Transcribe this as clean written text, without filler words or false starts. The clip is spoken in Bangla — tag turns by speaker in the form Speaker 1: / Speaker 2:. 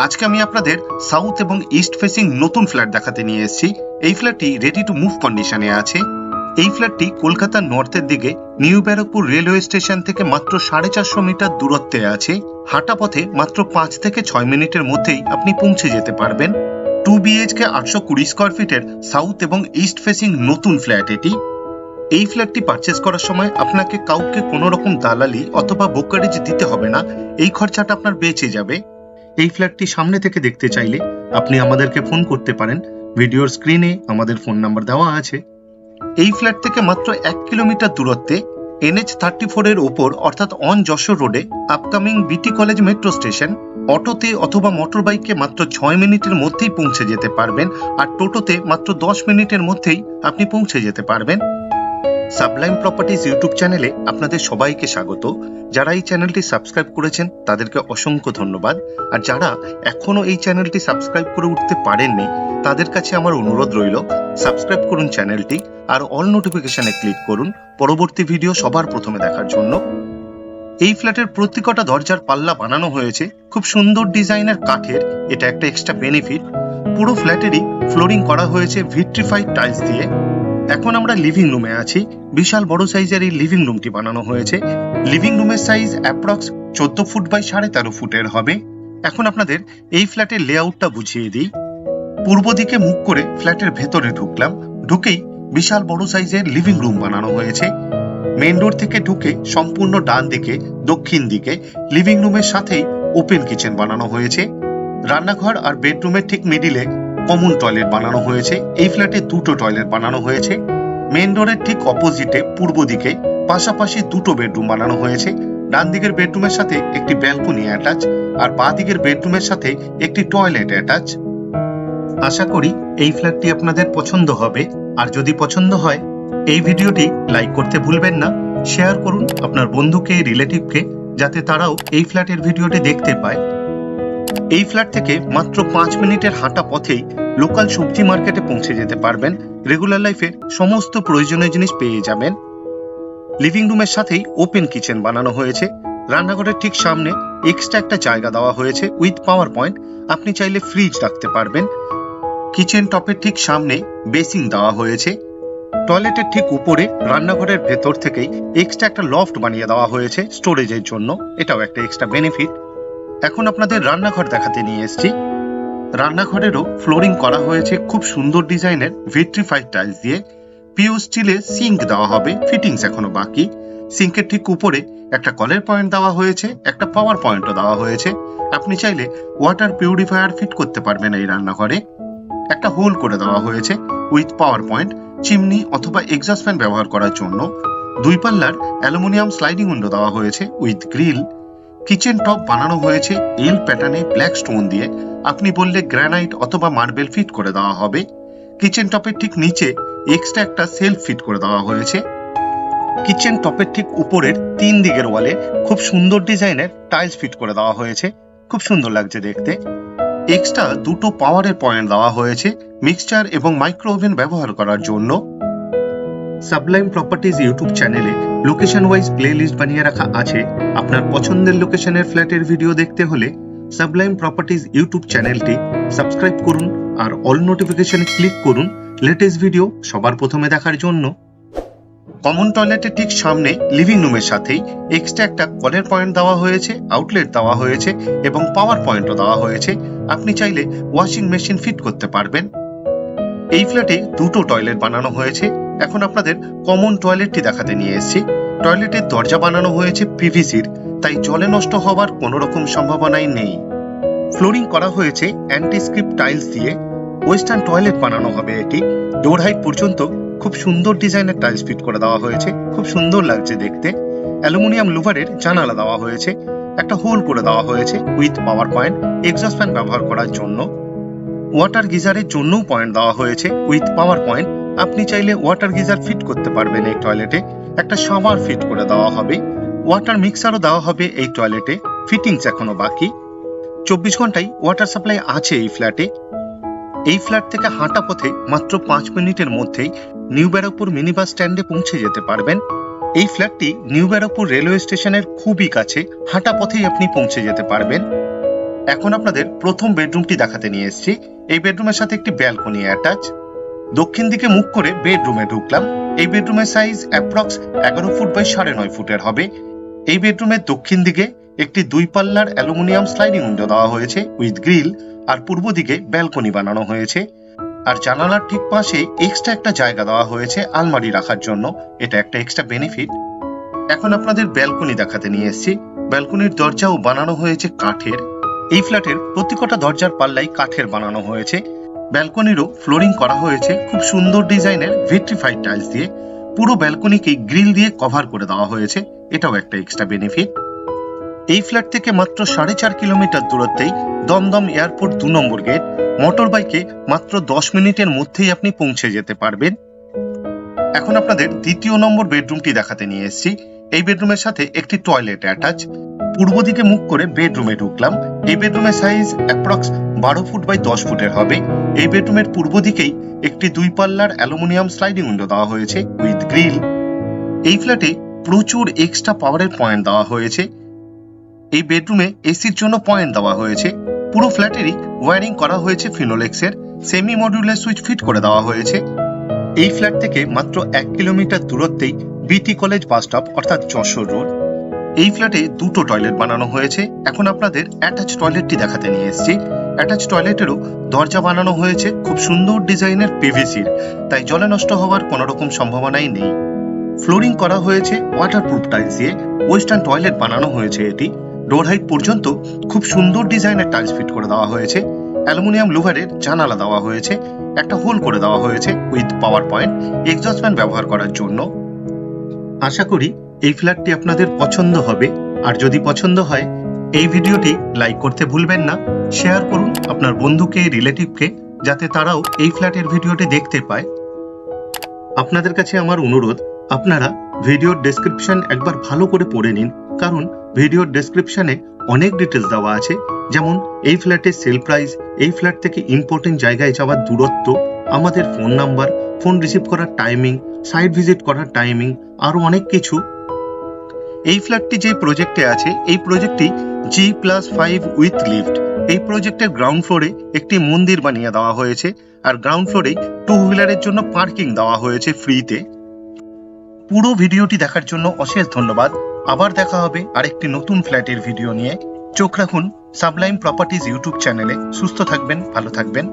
Speaker 1: আজকে আমি আপনাদের সাউথ এবং ইস্ট ফেসিং নতুন ফ্ল্যাট দেখাতে নিয়ে এসেছি। এই ফ্ল্যাটটি রেডি টু মুভ কন্ডিশনে আছে। এই ফ্ল্যাটটি কলকাতার নর্থের দিকে নিউ ব্যারাকপুর রেলওয়ে স্টেশন থেকে মাত্র 450 মিটার দূরত্বে আছে। হাঁটা পথে মাত্র 5 থেকে 6 মিনিটের মধ্যেই আপনি পৌঁছে যেতে পারবেন। 2 বিএইচকে 820 স্কোয়ার ফিটের সাউথ এবং ইস্ট ফেসিং নতুন ফ্ল্যাট এটি। এই ফ্ল্যাটটি পারচেস করার সময় আপনাকে কাউকে কোনো রকম দালালি অথবা ব্রোকারেজ দিতে হবে না, এই খরচাটা আপনার বেঁচে যাবে। এই ফ্ল্যাটটি সামনে থেকে দেখতে চাইলে আপনি আমাদেরকে ফোন করতে পারেন। ভিডিওর স্ক্রিনে আমাদের ফোন নাম্বার দেওয়া আছে। এই ফ্ল্যাট থেকে মাত্র 1 কিলোমিটার দূরত্বে NH34 এর ওপর অর্থাৎ অন যশোর রোডে আপকামিং বিটি কলেজ মেট্রো স্টেশন। অটোতে অথবা মোটর বাইকে মাত্র 6 মিনিটের মধ্যেই পৌঁছে যেতে পারবেন, আর টোটোতে মাত্র 10 মিনিটের মধ্যেই আপনি পৌঁছে যেতে পারবেন। সাবলাইম প্রপার্টিজ ইউটিউব চ্যানেলে আপনাদের সবাইকে স্বাগত। যারা এই চ্যানেলটি সাবস্ক্রাইব করেছেন তাদেরকে অসংখ্য ধন্যবাদ, আর যারা এখনো এই চ্যানেলটি সাবস্ক্রাইব করে উঠতে পারেননি তাদের কাছে আমার অনুরোধ রইল, সাবস্ক্রাইব করুন চ্যানেলটি আর অল নোটিফিকেশনে ক্লিক করুন পরবর্তী ভিডিও সবার প্রথমে দেখার জন্য। এই ফ্ল্যাটের প্রত্যেকটা দরজার পাল্লা বানানো হয়েছে খুব সুন্দর ডিজাইনের কাঠের, এটা একটা এক্সট্রা বেনিফিট। পুরো ফ্ল্যাটেরই ফ্লোরিং করা হয়েছে ভিট্রিফাইড টাইলস দিয়ে। এখন আমরা লিভিং রুমে আছি। বিশাল বড় সাইজের এই লিভিং রুমটি বানানো হয়েছে। লিভিং রুমের সাইজ অ্যাপ্রক্স 14 ফুট বাই 13.5 ফুটের হবে। এখন আপনাদের এই ফ্ল্যাটের লেআউটটা বুঝিয়ে দিই। পূর্ব দিকে মুখ করে ফ্ল্যাটের ভেতরে ঢুকলাম। ঢুকেই বিশাল বড় সাইজের লিভিং রুম বানানো হয়েছে। মেইন রোড থেকে ঢুকে সম্পূর্ণ ডান দিকে দক্ষিণ দিকে লিভিং রুমের সাথেই ওপেন কিচেন বানানো হয়েছে। রান্নাঘর আর বেডরুমের ঠিক মিডিলে কমন টয়লেট বানানো হয়েছে। এই ফ্ল্যাটে দুটো টয়লেট বানানো হয়েছে। মেইন ডোরের ঠিক অপোজিটে পূর্ব দিকে পাশাপাশি দুটো বেডরুম বানানো হয়েছে। ডান দিকের বেডরুমের সাথে একটি ব্যালকনি অ্যাটাচ, আর বাঁ দিকের বেডরুমের সাথে একটি টয়লেট অ্যাটাচ। আশা করি এই ফ্ল্যাটটি আপনাদের পছন্দ হবে, আর যদি পছন্দ হয় এই ভিডিওটি লাইক করতে ভুলবেন না। শেয়ার করুন আপনার বন্ধুকে, রিলেটিভকে, যাতে তারাও এই ফ্ল্যাটের ভিডিওটি দেখতে পায়। এই ফ্ল্যাট থেকে মাত্র 5 মিনিটের হাঁটা পথেই লোকাল সবজি মার্কেটে পৌঁছে যেতে পারবেন। রেগুলার লাইফের সমস্ত প্রয়োজনীয় জিনিস পেয়ে যাবেন। লিভিং রুমের সাথেই ওপেন কিচেন বানানো হয়েছে। রান্নাঘরের ঠিক সামনে এক্সট্রা একটা জায়গা দেওয়া হয়েছে উইথ পাওয়ার পয়েন্ট, আপনি চাইলে ফ্রিজ রাখতে পারবেন। কিচেন টপের ঠিক সামনে বেসিং দেওয়া হয়েছে। টয়লেটের ঠিক উপরে রান্নাঘরের ভেতর থেকেই এক্সট্রা একটা লফট বানিয়ে দেওয়া হয়েছে স্টোরেজের জন্য, এটাও একটা এক্সট্রা বেনিফিট। এখন আপনাদের রান্নাঘর দেখাতে নিয়ে এসেছি। রান্নাঘরেরও ফ্লোরিং করা হয়েছে খুব সুন্দর ডিজাইনের ভিট্রিফাইড টাইলস দিয়ে। পিও স্টিলের সিঙ্ক দেওয়া হবে, ফিটিংস এখনো বাকি। সিঙ্কের ঠিক উপরে একটা কলের পয়েন্ট দেওয়া হয়েছে, একটা পাওয়ার পয়েন্টও দেওয়া হয়েছে। আপনি চাইলে ওয়াটার পিউরিফায়ার ফিট করতে পারবেন এই রান্নাঘরে। একটা হোল করে দেওয়া হয়েছে উইথ পাওয়ার পয়েন্ট, চিমনি অথবা এক্সস্ট ফ্যান ব্যবহার করার জন্য। 2 পাল্লার অ্যালুমিনিয়াম স্লাইডিং উইন্ডো দেওয়া হয়েছে উইথ গ্রিল। কিচেন টপ বানানো হয়েছে এল প্যাটার্নে ব্ল্যাক স্টোন দিয়ে, আপনি বললে গ্রানাইট অথবা মার্বেল ফিট করে দেওয়া হবে। কিচেন টপের ঠিক নিচে এক্সট্রা একটা সেলফ ফিট করে দেওয়া হয়েছে। কিচেন টপের ঠিক উপরের 3 দিকের ওয়ালে খুব সুন্দর ডিজাইনের টাইলস ফিট করে দেওয়া হয়েছে, খুব সুন্দর লাগছে দেখতে। এক্সট্রা দুটো পাওয়ারের পয়েন্ট দেওয়া হয়েছে মিক্সচার এবং মাইক্রো ওভেন ব্যবহার করার জন্য। সাবলাইম প্রপার্টিজ ইউটিউব চ্যানেলে লোকেশন ওয়াইজ প্লে লিস্ট বানিয়ে রাখা আছে। আপনার পছন্দের লোকেশনের ফ্ল্যাটের ভিডিও দেখতে হলে সাবলাইম প্রপার্টিজ ইউটিউব চ্যানেলটি সাবস্ক্রাইব করুন আর অল নোটিফিকেশনে ক্লিক করুন লেটেস্ট ভিডিও সবার প্রথমে দেখার জন্য। কমন টয়লেটের ঠিক সামনে লিভিং রুমের সাথেই এক্সট্রা একটা কলের পয়েন্ট দেওয়া হয়েছে, আউটলেট দেওয়া হয়েছে এবং পাওয়ার পয়েন্টও দেওয়া হয়েছে। আপনি চাইলে ওয়াশিং মেশিন ফিট করতে পারবেন। এই ফ্ল্যাটে দুটো টয়লেট বানানো হয়েছে। এখন আপনাদের কমন টয়লেটটি দেখাতে নিয়ে এসেছি। টয়লেটের দরজা বানানো হয়েছে পিভিসির, তাই জলে নষ্ট হওয়ার কোনো রকম সম্ভাবনাই নেই। ফ্লোরিং করা হয়েছে অ্যান্টিস্ক্রিপ্ট টাইলস দিয়ে। ওয়েস্টার্ন টয়লেট বানানো হবে এটি। ডোর হাইট পর্যন্ত খুব সুন্দর ডিজাইনের টাইলস ফিট করে দেওয়া হয়েছে, খুব সুন্দর লাগছে দেখতে। অ্যালুমিনিয়াম লুভারের জানালা দেওয়া হয়েছে। একটা হোল করে দেওয়া হয়েছে with power point, exhaust fan ব্যবহার করার জন্য। ওয়াটার গিজারের জন্যও পয়েন্ট দেওয়া হয়েছে উইথ পাওয়ার পয়েন্ট, আপনি চাইলে ওয়াটার গিজার ফিট করতে পারবেন এই টয়লেটে। একটা শাওয়ার ফিট করে দেওয়া হবে। ওয়াটার মিক্সারও দেওয়া হবে এই টয়লেটে, ফিটিংস এখনো বাকি। 24 ঘন্টায় ওয়াটার সাপ্লাই আছে এই ফ্ল্যাটে। এই ফ্ল্যাট থেকে হাঁটা পথে মাত্র 5 মিনিটের মধ্যেই নিউ ব্যারাকপুর মিনি বাস স্ট্যান্ডে পৌঁছে যেতে পারবেন। এই ফ্ল্যাটটি নিউ ব্যারাকপুর রেলওয়ে স্টেশনের খুবই কাছে, হাঁটা পথেই আপনি পৌঁছে যেতে পারবেন। এখন আপনাদের প্রথম বেডরুমটি দেখাতে নিয়ে এসেছি। এই বেডরুমের সাথে একটি ব্যালকনি অ্যাটাচ। দক্ষিণ দিকে মুখ করে বেডরুমে ঢুকলাম। এই বেডরুমের সাইজ অ্যাপ্রক্স 11 ফুট বাই 9.5 ফুটের হবে। এই বেডরুমের দক্ষিণ দিকে একটি 2 পাল্লার অ্যালুমিনিয়াম স্লাইডিং উইন্ডো দেওয়া হয়েছে উইথ গ্রিল, আর পূর্ব দিকে ব্যালকনি বানানো হয়েছে। আর জানালার ঠিক পাশে এক্সট্রা একটা জায়গা দেওয়া হয়েছে আলমারি রাখার জন্য, এটা একটা এক্সট্রা বেনিফিট। এখন আপনাদের ব্যালকনি দেখাতে নিয়ে এসেছি। ব্যালকনির দরজাও বানানো হয়েছে কাঠের। এই ফ্ল্যাটের প্রত্যেকটা দরজার পাল্লাই কাঠের বানানো হয়েছে। ব্যালকনিরও ফ্লোরিং করা হয়েছে খুব সুন্দর ডিজাইনের ভিট্রিফাইড টাইলস দিয়ে। পুরো ব্যালকনিকে গ্রিল দিয়ে কভার করে দেওয়া হয়েছে, এটাও একটা এক্সট্রা বেনিফিট। এই ফ্ল্যাট থেকে মাত্র 4.5 কিলোমিটার দূরত্বেই দমদম এয়ারপোর্ট 2 নম্বর গেট। মোটর বাইকে মাত্র 10 মিনিটের মধ্যেই আপনি পৌঁছে যেতে পারবেন। এখন আপনাদের দ্বিতীয় নম্বর বেডরুমটি দেখাতে নিয়ে এসেছি। এই বেডরুমের সাথে একটি টয়লেট অ্যাটাচ। পূর্ব দিকে মুখ করে বেডরুমে ঢুকলাম। এই বেডরুমের সাইজ অ্যাপ্রক্স 12 ফুট বাই 10 ফুটের হবে। এই বেডরুমের পূর্ব দিকেই একটি 2 পাল্লার অ্যালুমিনিয়াম স্লাইডিং উইন্ডো দেওয়া হয়েছে উইথ গ্রিল। এই ফ্ল্যাটে প্রচুর এক্সট্রা পাওয়ারের পয়েন্ট দেওয়া হয়েছে। এই বেডরুমে এসির জন্য পয়েন্ট দেওয়া হয়েছে। পুরো ফ্ল্যাটেরই ওয়্যারিং করা হয়েছে ফিনোলেক্সের। সেমি মডিউলার সুইচ ফিট করে দেওয়া হয়েছে। এই ফ্ল্যাট থেকে মাত্র 1 কিলোমিটার দূরত্বেই বিটি কলেজ বাস স্টপ অর্থাৎ যশোর রোড। এই ফ্ল্যাটে দুটো টয়লেট বানানো হয়েছে। এখন আপনাদের অ্যাটাচ টয়লেটটি দেখাতে নিয়ে এসেছি। অ্যাটাচ টয়লেটেরও দরজা বানানো হয়েছে খুব সুন্দর ডিজাইনের পিভিসির, তাই জলে নষ্ট হওয়ার কোনো রকম সম্ভাবনাই নেই। ফ্লোরিং করা হয়েছে ওয়াটারপ্রুফ টাইলস দিয়ে। ওয়েস্টার্ন টয়লেট বানানো হয়েছে এটি। ডোর হাইট পর্যন্ত খুব সুন্দর ডিজাইনের টাইলস ফিট করে দেওয়া হয়েছে। অ্যালুমিনিয়াম লুভারের জানালা দেওয়া হয়েছে। একটা হোল করে দেওয়া হয়েছে with power point exhaust fan ব্যবহার করার জন্য। আশা করি এই ফ্ল্যাটটি আপনাদের পছন্দ হবে। আর যদি পছন্দ হয় এই ভিডিওটি লাইক করতে ভুলবেন না। শেয়ার করুন আপনার বন্ধুকে, রিলেটিভকে, যাতে তারাও এই ফ্ল্যাটের ভিডিওটি দেখতে পায়। আপনাদের কাছে আমার অনুরোধ, আপনারা ভিডিওর ডেসক্রিপশন একবার ভালো করে পড়ে নিন, কারণ ভিডিওর ডেসক্রিপশনে অনেক ডিটেলস দেওয়া আছে, যেমন এই ফ্ল্যাটের সেল প্রাইস, এই ফ্ল্যাট থেকে ইম্পর্টেন্ট জায়গায় যাওয়ার দূরত্ব, আমাদের ফোন নাম্বার, ফোন রিসিভ করার টাইমিং, সাইট ভিজিট করার টাইমিং, আরো অনেক কিছু। এই ফ্ল্যাটটি যে প্রজেক্টে আছে, এই প্রজেক্টটি G+5 উইথ লিফট। এই প্রজেক্টের গ্রাউন্ড ফ্লোরে একটি মন্দির বানিয়ে দেওয়া হয়েছে, আর গ্রাউন্ড ফ্লোরে 2 হুইলারের জন্য পার্কিং দেওয়া হয়েছে ফ্রিতে। পুরো ভিডিওটি দেখার জন্য অশেষ ধন্যবাদ। আবার দেখা হবে আরেকটি নতুন ফ্ল্যাটের ভিডিও নিয়ে। চোখ রাখুন সাবলাইম প্রপার্টিজ ইউটিউব চ্যানেলে। সুস্থ থাকবেন, ভালো থাকবেন।